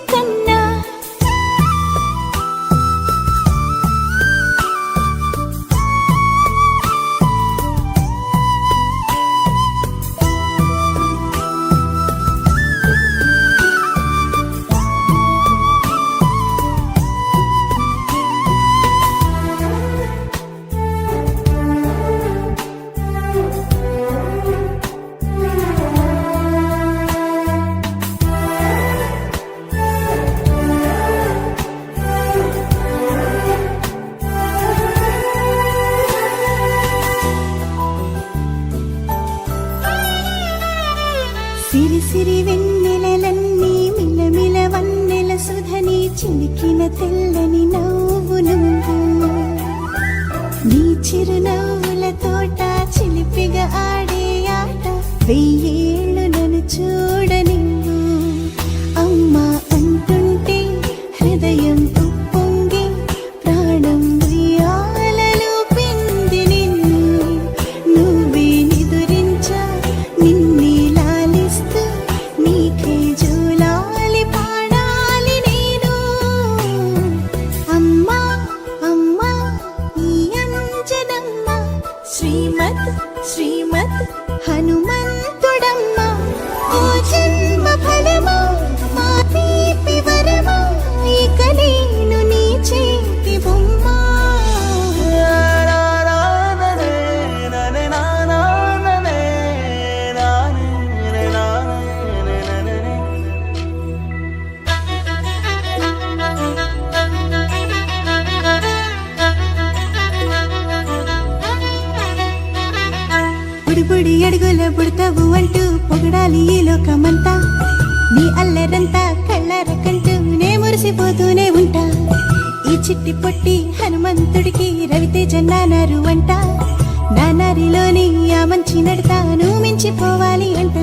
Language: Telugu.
కన్నా సిరి సిరి వెన్నెలలన్నీ మిలమిల వన్నెల సుధని చిలికిన తెల్లని నవ్వు నువ్వు నీ చిరునవ్వుల తోట చిలిపిగా ఆడే ఆట వెయ్యేళ్ళు నన్ను చూడ నువ్వు అమ్మా అంటుంటే హృదయం ఉప్పొంగి ప్రాణం ఉయ్యాలలో పింది నిన్ను నువ్వే నిదురించా నిన్నే లాలిస్తూ నీకే జూలాలి పాడాలి నేను అమ్మా అమ్మా ఈ అంజనమ్మ శ్రీమత్ శ్రీమత్ హనుమంతుడమ్మ ఓ జన్మ ఫలమా మా తీపి వరమా ఇక నేను నీ చేతి బొమ్మ బుడి అడుగుల బుడతావు అంటూ పొగడాలి ఈ లోకమంతా నీ అల్లరంతా కళ్ళారకంటూ నే మురిసిపోతూనే ఉంటా ఈ చిట్టి పొట్టి హనుమంతుడికి రవితేజ నానారు అంట నానారిలోని ఆ మంచి నడతాను మించిపోవాలి అంట